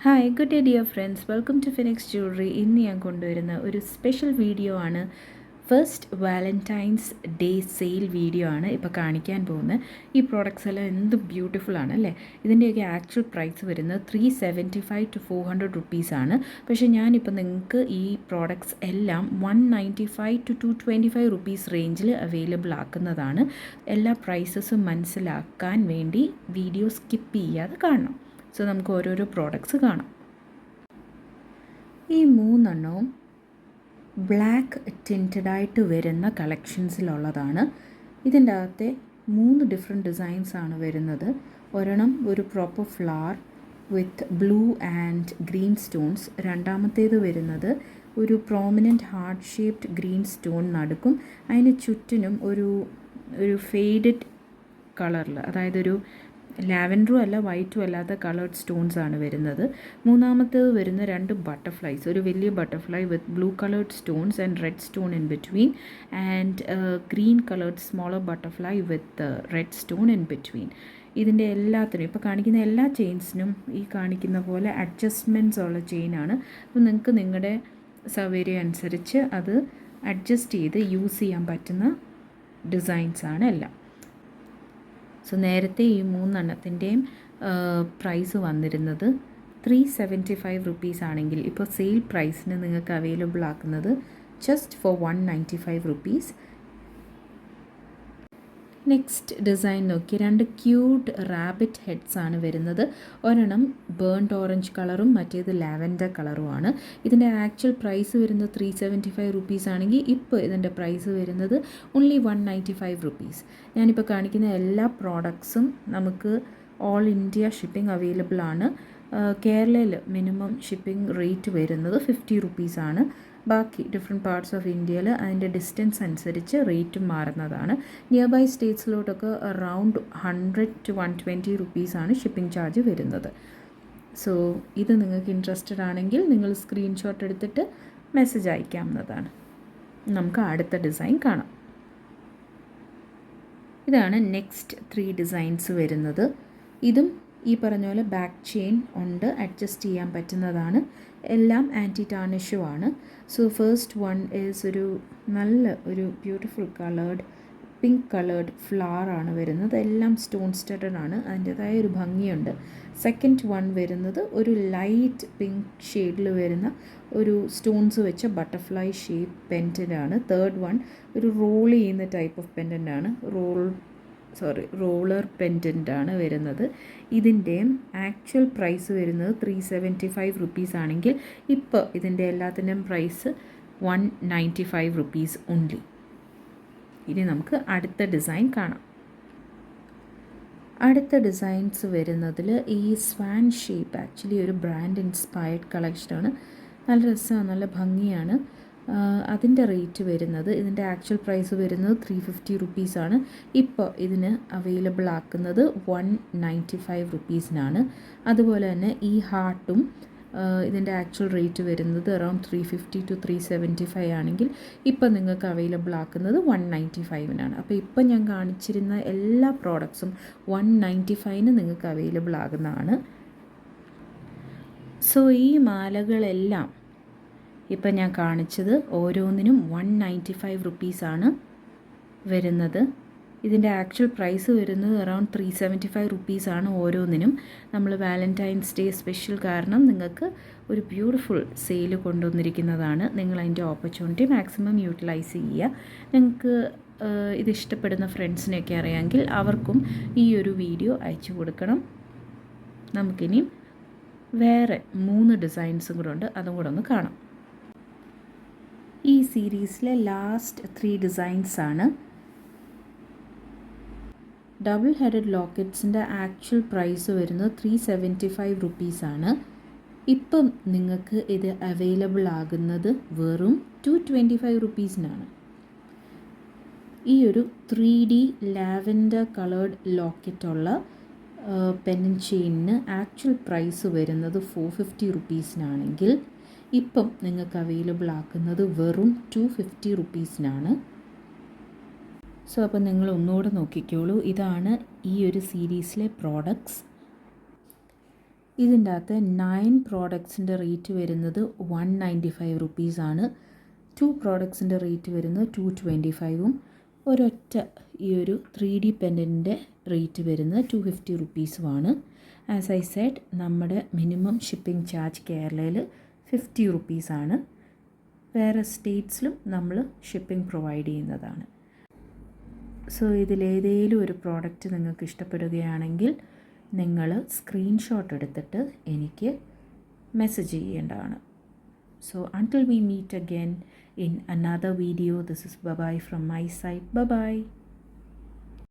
Hi good day dear friends, welcome to Phoenix jewellery. ഇന്ന് ഞാൻ കൊണ്ടുവരുന്ന ഒരു സ്പെഷ്യൽ വീഡിയോ ആണ്. First Valentine's day sale video ആണ് ഇപ്പോൾ കാണിക്കാൻ പോകുന്നത്. ഈ പ്രോഡക്റ്റ്സ് എല്ലാം എന്ത് ബ്യൂട്ടിഫുൾ ആണ് അല്ലേ. ഇതിൻ്റെയൊക്കെ ആക്ച്വൽ പ്രൈസ് വരുന്നത് 375 to 400 റുപ്പീസാണ്. പക്ഷേ ഞാനിപ്പോൾ നിങ്ങൾക്ക് ഈ പ്രോഡക്റ്റ്സ് എല്ലാം 195 to 225 റുപ്പീസ് റേഞ്ചിൽ അവൈലബിൾ ആക്കുന്നതാണ്. എല്ലാ പ്രൈസസും മനസ്സിലാക്കാൻ വേണ്ടി വീഡിയോ സ്കിപ്പ് ചെയ്യാതെ കാണണം. സോ നമുക്ക് ഓരോരോ പ്രോഡക്റ്റ്സ് കാണാം. ഈ മൂന്നെണ്ണവും ബ്ലാക്ക് ടിൻറ്റഡായിട്ട് വരുന്ന കളക്ഷൻസിലുള്ളതാണ്. ഇതിൻ്റെ അകത്തെ 3 ഡിഫറെൻറ്റ് ഡിസൈൻസാണ് വരുന്നത്. ഒരെണ്ണം ഒരു proper flower with blue and green stones. രണ്ടാമത്തേത് വരുന്നത് ഒരു prominent heart shaped green stone നടുക്കും അതിന് ചുറ്റിനും ഒരു ഫെയ്ഡഡ് കളറിൽ, അതായത് ഒരു ലാവൻഡറും അല്ല വൈറ്റും അല്ലാത്ത കളേർഡ് സ്റ്റോൺസ് ആണ് വരുന്നത്. മൂന്നാമത്തേത് വരുന്ന 2 ബട്ടർഫ്ലൈസ്, ഒരു വലിയ butterfly with blue coloured stones and red stone in between and green coloured smaller butterfly with red stone in between. ഇതിൻ്റെ എല്ലാത്തിനും ഇപ്പോൾ കാണിക്കുന്ന എല്ലാ ചെയിൻസിനും ഈ കാണിക്കുന്ന പോലെ അഡ്ജസ്റ്റ്മെൻറ്റ്സ് ഉള്ള ചെയിനാണ്. അപ്പോൾ നിങ്ങൾക്ക് നിങ്ങളുടെ സൗകര്യം അനുസരിച്ച് അത് അഡ്ജസ്റ്റ് ചെയ്ത് യൂസ് ചെയ്യാൻ പറ്റുന്ന ഡിസൈൻസാണ് എല്ലാം. സോ നേരത്തെ ഈ മൂന്നെണ്ണത്തിൻ്റെയും പ്രൈസ് വന്നിരുന്നത് 375 റുപ്പീസ് ആണെങ്കിൽ ഇപ്പോൾ സെയിൽ പ്രൈസിന് നിങ്ങൾക്ക് അവൈലബിൾ ആക്കുന്നത് just for 195 rupees. Next design നോക്കി 2 ക്യൂട്ട് റാബിറ്റ് ഹെഡ്സ് ആണ് വരുന്നത്. ഒരെണ്ണം ബേൺഡ് ഓറഞ്ച് കളറും മറ്റേത് ലാവൻഡർ കളറുമാണ്. ഇതിൻ്റെ ആക്ച്വൽ പ്രൈസ് വരുന്നത് 375 റുപ്പീസ് ആണെങ്കിൽ ഇപ്പോൾ ഇതിൻ്റെ പ്രൈസ് വരുന്നത് ഓൺലി 195 റുപ്പീസ്. ഞാനിപ്പോൾ കാണിക്കുന്ന എല്ലാ പ്രോഡക്ട്സും നമുക്ക് ഓൾ ഇന്ത്യ ഷിപ്പിംഗ് അവൈലബിൾ ആണ്. കേരളയിൽ മിനിമം ഷിപ്പിംഗ് റേറ്റ് വരുന്നത് 50 റുപ്പീസാണ്. ബാക്കി ഡിഫറെൻറ്റ് പാർട്സ് ഓഫ് ഇന്ത്യയിൽ അതിൻ്റെ ഡിസ്റ്റൻസ് അനുസരിച്ച് റേറ്റും മാറുന്നതാണ്. നിയർ ബൈ സ്റ്റേറ്റ്സിലോട്ടൊക്കെ അറൗണ്ട് 100 to 120 റുപ്പീസാണ് ഷിപ്പിംഗ് ചാർജ് വരുന്നത്. സോ ഇത് നിങ്ങൾക്ക് ഇൻട്രസ്റ്റഡ് ആണെങ്കിൽ നിങ്ങൾ സ്ക്രീൻഷോട്ട് എടുത്തിട്ട് മെസ്സേജ് അയക്കാവുന്നതാണ്. നമുക്ക് അടുത്ത ഡിസൈൻ കാണാം. ഇതാണ് നെക്സ്റ്റ് 3 ഡിസൈൻസ് വരുന്നത്. ഇതും ഈ പറഞ്ഞ പോലെ ബാക്ക് ചെയിൻ ഉണ്ട്, അഡ്ജസ്റ്റ് ചെയ്യാൻ പറ്റുന്നതാണ്. എല്ലാം ആൻറ്റി ടാർണിഷും ആണ്. സോ ഫസ്റ്റ് വൺ ഈസ് ഒരു beautiful coloured pink coloured flower ആണ് വരുന്നത്. എല്ലാം സ്റ്റോൺ സ്റ്റഡഡ് ആണ്, അതിൻ്റേതായ ഒരു ഭംഗിയുണ്ട്. സെക്കൻഡ് വൺ വരുന്നത് ഒരു ലൈറ്റ് പിങ്ക് ഷെയ്ഡിൽ വരുന്ന ഒരു സ്റ്റോൺസ് വെച്ച ബട്ടർഫ്ലൈ ഷേപ്പ് പെൻഡൻ്റ് ആണ്. തേർഡ് വൺ ഒരു റോൾ ചെയ്യുന്ന ടൈപ്പ് ഓഫ് പെൻഡൻ്റ് ആണ്. റോളർ പെൻഡൻ്റ് ആണ് വരുന്നത്. ഇതിൻ്റെ ആക്ച്വൽ പ്രൈസ് വരുന്നത് 375 റുപ്പീസ് ആണെങ്കിൽ ഇപ്പോൾ ഇതിൻ്റെ എല്ലാത്തിൻ്റെയും പ്രൈസ് 195 റുപ്പീസ് ഓൺലി. ഇനി നമുക്ക് അടുത്ത ഡിസൈൻ കാണാം. അടുത്ത ഡിസൈൻസ് വരുന്നതിൽ ഈ സ്വാൻ ഷേപ്പ് ആക്ച്വലി ഒരു ബ്രാൻഡ് ഇൻസ്പയർഡ് കളക്ഷനാണ്. നല്ല രസമാണ്, നല്ല ഭംഗിയാണ്. അതിൻ്റെ റേറ്റ് വരുന്നത്, ഇതിൻ്റെ ആക്ച്വൽ പ്രൈസ് വരുന്നത് 350 റുപ്പീസാണ്. ഇപ്പോൾ ഇതിന് അവൈലബിൾ ആക്കുന്നത് 195 റുപ്പീസിനാണ്. അതുപോലെ തന്നെ ഈ ഹാർട്ടും ഇതിൻ്റെ ആക്ച്വൽ റേറ്റ് വരുന്നത് അറൗണ്ട് 350 to 375 ആണെങ്കിൽ ഇപ്പോൾ നിങ്ങൾക്ക് അവൈലബിൾ ആക്കുന്നത് 195-നാണ്. അപ്പോൾ ഇപ്പോൾ ഞാൻ കാണിച്ചിരുന്ന എല്ലാ പ്രോഡക്ട്സും 195-ന് നിങ്ങൾക്ക് അവൈലബിൾ ആകുന്നതാണ്. സോ ഈ മാലകളെല്ലാം ഇപ്പം ഞാൻ കാണിച്ചത് ഓരോന്നിനും 195 റുപ്പീസാണ് വരുന്നത്. ഇതിൻ്റെ ആക്ച്വൽ പ്രൈസ് വരുന്നത് അറൗണ്ട് 375 റുപ്പീസാണ് ഓരോന്നിനും. നമ്മൾ വാലൻറ്റൈൻസ് ഡേ സ്പെഷ്യൽ കാരണം നിങ്ങൾക്ക് ഒരു ബ്യൂട്ടിഫുൾ സെയിൽ കൊണ്ടുവന്നിരിക്കുന്നതാണ്. നിങ്ങൾ അതിൻ്റെ ഓപ്പർച്യൂണിറ്റി മാക്സിമം യൂട്ടിലൈസ് ചെയ്യുക. നിങ്ങൾക്ക് ഇത് ഇഷ്ടപ്പെടുന്ന ഫ്രണ്ട്സിനെയൊക്കെ അറിയാമെങ്കിൽ അവർക്കും ഈ ഒരു വീഡിയോ അയച്ചു കൊടുക്കണം. നമുക്കിനിയും വേറെ 3 ഡിസൈൻസും കൂടെ ഉണ്ട്, അതും കൂടെ ഒന്ന് കാണാം. ഈ സീരീസിലെ ലാസ്റ്റ് 3 ഡിസൈൻസാണ്. ഡബിൾ ഹെഡഡ് ലോക്കറ്റ്സിൻ്റെ ആക്ച്വൽ പ്രൈസ് വരുന്നത് 375 റുപ്പീസാണ്. ഇപ്പം നിങ്ങൾക്ക് ഇത് അവൈലബിൾ ആകുന്നത് വെറും 225 റുപ്പീസിനാണ്. ഈ ഒരു 3D ലാവൻഡർ കളേർഡ് ലോക്കറ്റുള്ള പെൻ ചെയിനിന് ആക്ച്വൽ പ്രൈസ് വരുന്നത് 450 റുപ്പീസിനാണെങ്കിൽ ഇപ്പം നിങ്ങൾക്ക് അവൈലബിൾ ആക്കുന്നത് വെറും 250 റുപ്പീസിനാണ്. സോ അപ്പോൾ നിങ്ങൾ ഒന്നുകൂടെ നോക്കിക്കോളൂ. ഇതാണ് ഈ ഒരു സീരീസിലെ പ്രോഡക്ട്സ്. ഇതിൻ്റെ അകത്ത് 9 പ്രോഡക്ട്സിൻ്റെ റേറ്റ് വരുന്നത് 195 റുപ്പീസാണ്. 2 പ്രോഡക്ട്സിൻ്റെ റേറ്റ് വരുന്നത് 225ഉം ഒരൊറ്റ ഈ ഒരു 3D പെൻഡൻറ്റിൻ്റെ റേറ്റ് വരുന്നത് 250 റുപ്പീസുമാണ്. ആസ് ഐ സെഡ്, നമ്മുടെ മിനിമം ഷിപ്പിംഗ് ചാർജ് കേരളയിൽ 50 റുപ്പീസാണ്. വേറെ സ്റ്റേറ്റ്സിലും നമ്മൾ ഷിപ്പിംഗ് പ്രൊവൈഡ് ചെയ്യുന്നതാണ്. സോ ഇതിലേതെങ്കിലും ഒരു പ്രോഡക്റ്റ് നിങ്ങൾക്ക് ഇഷ്ടപ്പെടുകയാണെങ്കിൽ നിങ്ങൾ സ്ക്രീൻഷോട്ട് എടുത്തിട്ട് എനിക്ക് മെസ്സേജ് ചെയ്യേണ്ടതാണ്. So until we meet again in another video, this is bye-bye from my side. Bye-bye.